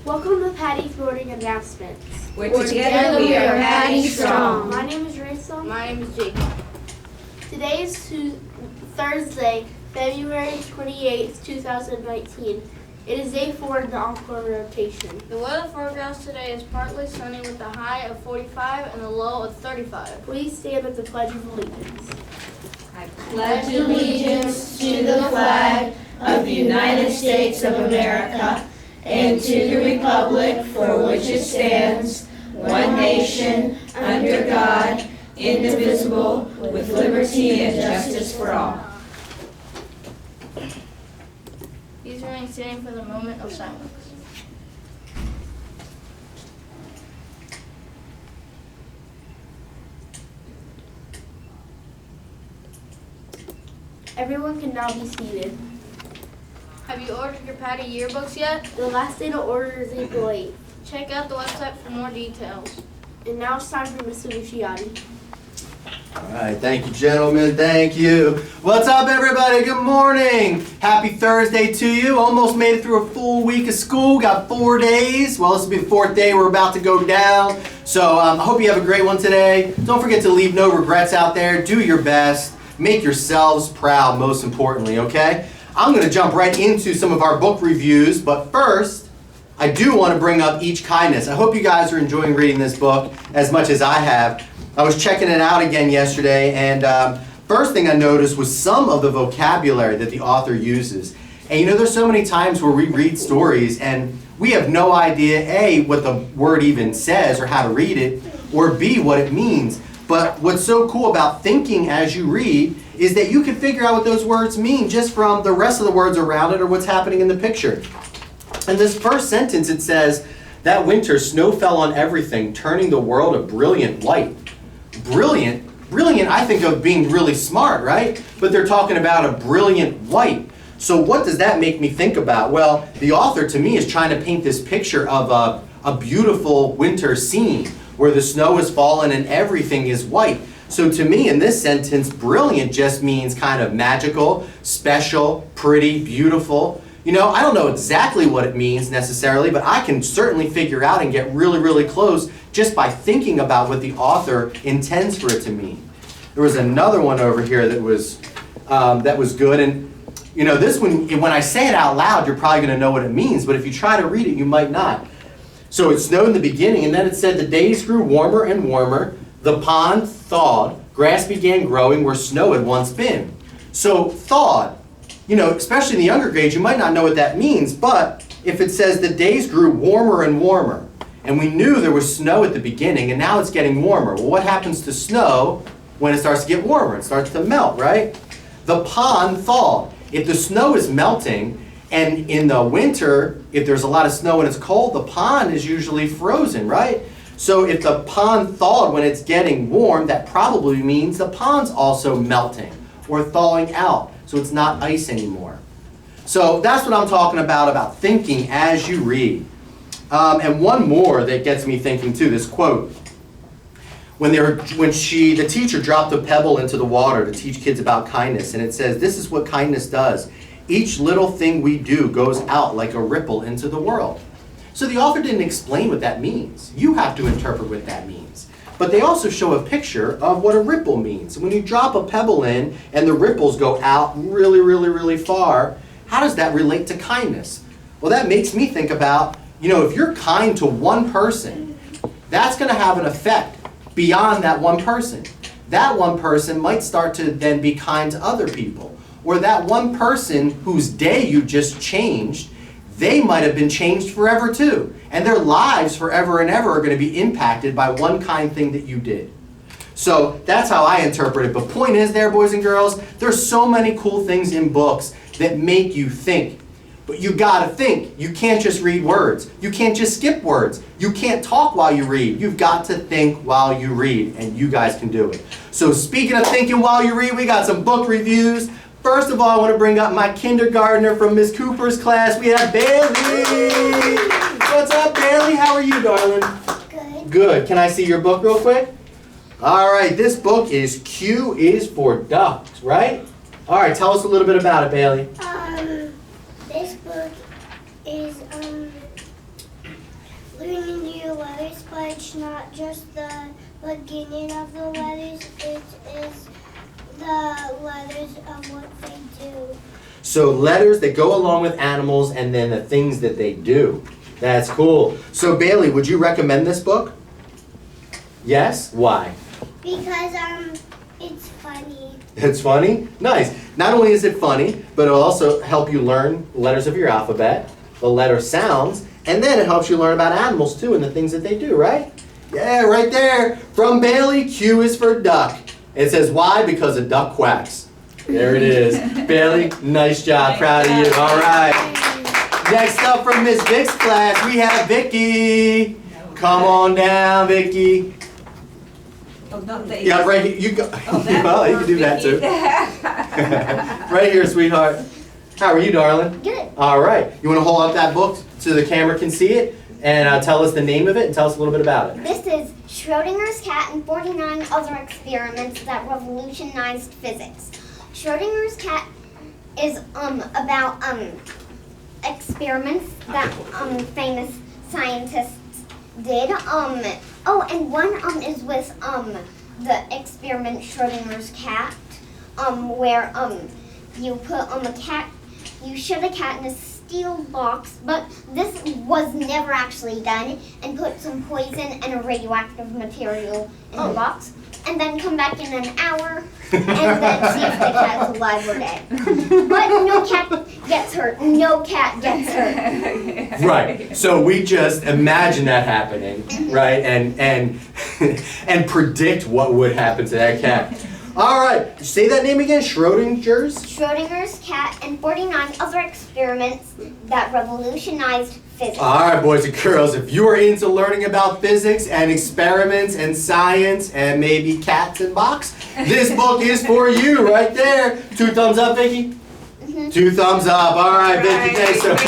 Welcome to Patty's morning announcements. Where together we are Patty Strong. My name is Rachel. My name is Jake. Today is Thursday, February 28th, 2019. It is day 4 in the encore rotation. The weather forecast today is partly sunny with a high of 45 and a low of 35. Please stand at the Pledge of Allegiance. I pledge allegiance to the flag of the United States of America and to the republic for which it stands, one nation, under God, indivisible, with liberty and justice for all. Please remain standing for the moment of silence. Everyone can now be seated. Have you ordered your Patty yearbooks yet? The last day to order is April 8th. Check out the website for more details. And now it's time for Mr. Luciani. All right, thank you, gentlemen. Thank you. What's up, everybody? Good morning. Happy Thursday to you. Almost made it through a full week of school. Got 4 days. Well, this will be the 4th day. We're about to go down. So I hope you have a great one today. Don't forget to leave no regrets out there. Do your best. Make yourselves proud, most importantly, okay? I'm going to jump right into some of our book reviews, but first, I do want to bring up Each Kindness. I hope you guys are enjoying reading this book as much as I have. I was checking it out again yesterday, and first thing I noticed was some of the vocabulary that the author uses. And you know, there's so many times where we read stories and we have no idea, A, what the word even says or how to read it, or B, what it means. But what's so cool about thinking as you read is that you can figure out what those words mean just from the rest of the words around it or what's happening in the picture. In this first sentence, it says, "That winter, snow fell on everything, turning the world a brilliant white." Brilliant? Brilliant, I think of being really smart, right? But they're talking about a brilliant white. So what does that make me think about? Well, the author, to me, is trying to paint this picture of a beautiful winter scene where the snow has fallen and everything is white. So to me, in this sentence, brilliant just means kind of magical, special, pretty, beautiful. You know, I don't know exactly what it means necessarily, but I can certainly figure out and get really, really close just by thinking about what the author intends for it to mean. There was another one over here that was good, and you know, this one, when I say it out loud, you're probably going to know what it means, but if you try to read it, you might not. So it snowed in the beginning, and then it said the days grew warmer and warmer, the pond thawed, grass began growing where snow had once been. So thawed. You know, especially in the younger grades, you might not know what that means, but if it says the days grew warmer and warmer, and we knew there was snow at the beginning, and now it's getting warmer. Well, what happens to snow when it starts to get warmer? It starts to melt, right? The pond thawed. If the snow is melting, and in the winter, if there's a lot of snow and it's cold, the pond is usually frozen, right? So if the pond thawed when it's getting warm, that probably means the pond's also melting or thawing out. So it's not ice anymore. So that's what I'm talking about thinking as you read. And one more that gets me thinking too, this quote. The teacher dropped a pebble into the water to teach kids about kindness, and it says, "This is what kindness does. Each little thing we do goes out like a ripple into the world." So the author didn't explain what that means. You have to interpret what that means. But they also show a picture of what a ripple means. When you drop a pebble in and the ripples go out really, really, really far, how does that relate to kindness? Well, that makes me think about, you know, if you're kind to one person, that's going to have an effect beyond that one person. That one person might start to then be kind to other people. Or that one person whose day you just changed, they might have been changed forever too. And their lives forever and ever are going to be impacted by one kind thing that you did. So that's how I interpret it. But point is there, boys and girls, there's so many cool things in books that make you think. But you got to think. You can't just read words. You can't just skip words. You can't talk while you read. You've got to think while you read, and you guys can do it. So speaking of thinking while you read, we got some book reviews. First of all, I want to bring up my kindergartner from Miss Cooper's class. We have Bailey. What's up, Bailey? How are you, darling? Good. Good. Can I see your book real quick? All right, this book is Q is for Ducks, right? All right, tell us a little bit about it, Bailey. This book is learning your letters, but it's not just the beginning of the letters, it is the letters of what they do. So letters that go along with animals and then the things that they do. That's cool. So Bailey, would you recommend this book? Yes? Why? Because it's funny. It's funny? Nice. Not only is it funny, but it'll also help you learn letters of your alphabet, the letter sounds, and then it helps you learn about animals too and the things that they do, right? Yeah, right there. From Bailey, Q is for duck. It says why? Because a duck quacks. There it is. Bailey, nice job. Proud of you. All right. Next up from Miss Vick's class, we have Vicky. Come on down, Vicky. Oh, not the Yeah, right here. You go. Oh, that Well, you can do that too. Right here, sweetheart. How are you, darling? Good. All right. You want to hold up that book so the camera can see it and tell us the name of it and tell us a little bit about it. This is Schrodinger's cat and 49 other experiments that revolutionized physics. Schrodinger's cat is about experiments that famous scientists did. And one is with the experiment Schrodinger's cat, where you put you shut a cat in a steel box, but this was never actually done, and put some poison and a radioactive material in the box, and then come back in an hour, and then see if the cat's alive or dead. But no cat gets hurt. No cat gets hurt. Right. So we just imagine that happening, right? And predict what would happen to that cat. All right. Say that name again. Schrodinger's. Schrodinger's cat and 49 other experiments that revolutionized physics. All right, boys and girls. If you are into learning about physics and experiments and science and maybe cats and box, this book is for you right there. 2 thumbs up, Vicky. 2 thumbs up. All right, Vicky. Thanks so much.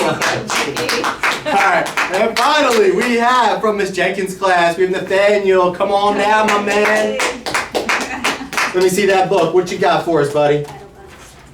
All right, and finally we have from Miss Jenkins' class, we have Nathaniel. Come on down, my man. Let me see that book. What you got for us, buddy?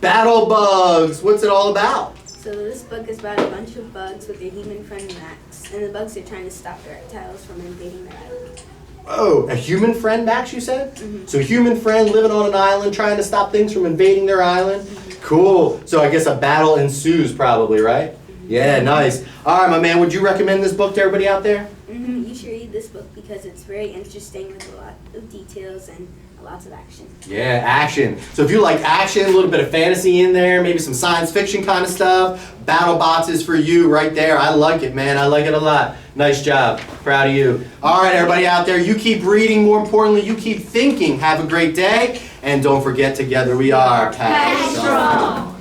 Battle Bugs. What's it all about? So this book is about a bunch of bugs with your human friend Max, and the bugs are trying to stop the reptiles from invading their island. Oh, a human friend, Max, you said? So a human friend living on an island trying to stop things from invading their island? Cool. So I guess a battle ensues probably, right? Yeah, nice. All right, my man, would you recommend this book to everybody out there? You should read this book because it's very interesting with a lot of details and lots of action. Yeah, action. So if you like action, a little bit of fantasy in there, maybe some science fiction kind of stuff, BattleBots is for you right there. I like it, man. I like it a lot. Nice job. Proud of you. All right, everybody out there, you keep reading. More importantly, you keep thinking. Have a great day. And don't forget, together we are Pack Strong.